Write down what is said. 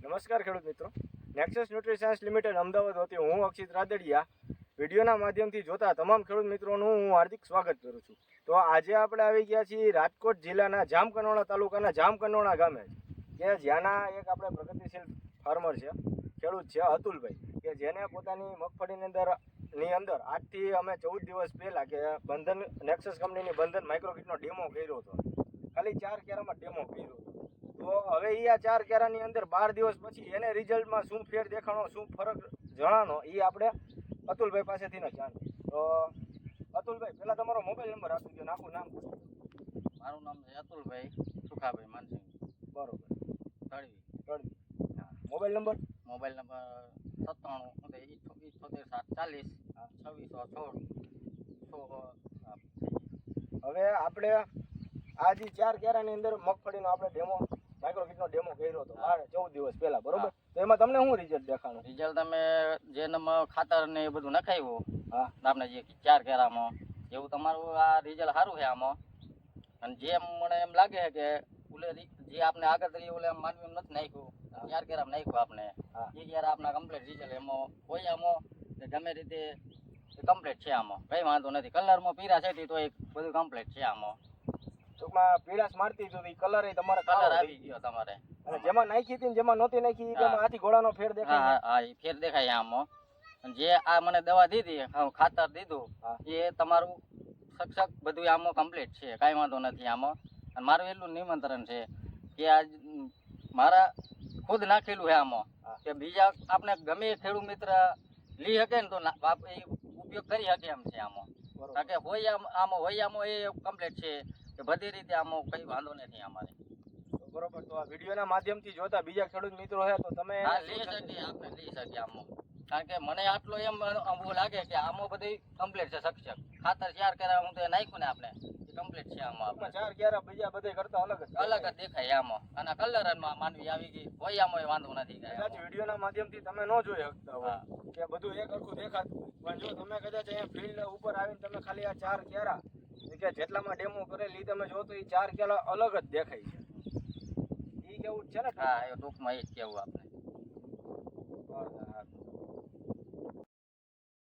નમસ્કાર ખેડૂત મિત્રો, નેક્સસ ન્યુટ્રીસાયન્સ લિમિટેડ અમદાવાદ વતી હું અક્ષિત રાદડિયા વિડીયોના માધ્યમથી જોતા તમામ ખેડૂત મિત્રોનું હું હાર્દિક સ્વાગત કરું છું. તો આજે આપણે આવી ગયા છીએ રાજકોટ જિલ્લાના જામકંડોરણા તાલુકાના જામકંડોરણા ગામે, કે જ્યાંના એક આપણે પ્રગતિશીલ ફાર્મર છે, ખેડૂત છે અતુલભાઈ, કે જેને પોતાની મગફળીની અંદર આજથી અમે 14 દિવસ પહેલાં કે બંધન નેક્સસ કંપનીની બંધન માઇક્રોકીટનો ડેમો કર્યો હતો. ખાલી 4 કેરામાં ડેમો કર્યો હતો. તો હવે આ 4 કેરાની અંદર 12 દિવસ પછી એને રિઝલ્ટમાં શું ફેર દેખાણો, શું ફરક જણાનો, એ આપણે અતુલભાઈ પાસેથી ન જાણીએ. તો અતુલભાઈ, પહેલાં તમારો મોબાઈલ નંબર આપી દો, આખું નામ. મારું નામ છે અતુલભાઈ સુખાભાઈ માનસિંહ. બરોબર. તળવી. હા. Mobile number 97 740 2616. હવે આપણે આ જે 4 કેરાની અંદર મગફળીનો આપણે ડેમો માઇક્રોકીટનો ડેમો કર્યો હતો 14 દિવસ પહેલા, બરોબર? તો એમાં તમને શું રિઝલ્ટ દેખાણું? રિઝલ્ટ તમે જે ખાતર ને એ બધું નખાવ્યું, હા, આપણે જે 4 કેરામાં, એવું તમારું આ રિઝલ્ટ સારું છે આમાં. અને જે મને એમ લાગે છે કે ઓલે જે આપણે આગળ તરી ઓલે માનવી નથી નાખ્યું, 4 કેરામાં નાખ્યું આપણે, એ ક્યારે આપણા કમ્પ્લીટ રિઝલ્ટ એમાં કોઈ આમાં ગમે રીતે કમ્પ્લીટ છે. આમાં કઈ વાંધો નથી. કલરમાં પીરા છે તો એ બધું કમ્પ્લીટ છે આમાં. ટૂંકમાં પીળાશ મારતી હતી, કલર તમારે કલર આવી ગયો તમારે. અને જેમાં નાખી હતી ને જેમાં નહોતી નાખી તેમાં આથી ઘોડાનો ફેર દેખાય. હા, એ ફેર દેખાય આમાં. જે આ મને દવા દીધી, ખાતર દીધું, એ તમારું સક્ષક બધું આમાં કમ્પ્લીટ છે, કાંઈ વાંધો નથી આમાં. અને મારું એટલું નિમંત્રણ છે કે આજ મારા ખુદ નાખેલું છે આમાં, કે બીજા આપણે ગમે ખેડૂત મિત્ર લઈ શકે ને તો એ ઉપયોગ કરી શકે એમ છે આમાં. કારણ કે હોય એ કમ્પ્લીટ છે, કે બધી રીતે આમાં કઈ વાંધો નથી અમારે. બરોબર. તો આ વિડીયોના માધ્યમથી જોતા બીજા ખેડૂત મિત્રો છે તો તમે લઈ શકીએ આમાં. કારણ કે મને આટલો એમ લાગે કે આમાં બધી કમ્પ્લીટ છે સક્ષક. ખાતર 4 કેરા હું તો નાખ્યું ને આપણે, એ કમ્પ્લીટ છે આમાં. 4 કેરા બીજા બધા કરતા અલગ જ દેખાય આમાં. અને કલર માનવી આવી ગઈ હોય આમાં વાંધો નથી. વિડીયોના માધ્યમથી તમે ન જોઈ શકતા હોય કે બધું એક સરખું દેખાતું, પણ જો તમે કદાચ અહીંયા ફિલ્ડ ઉપર આવીને તમે ખાલી આ 4 કેરા કે જેટલામાં ડેમો કરેલી તમે જો તો એ 4 કેરા અલગ જ દેખાય છે. એ કેવું છે ને? હા, એ ટૂંકમાં એ જ કેવું આપણે.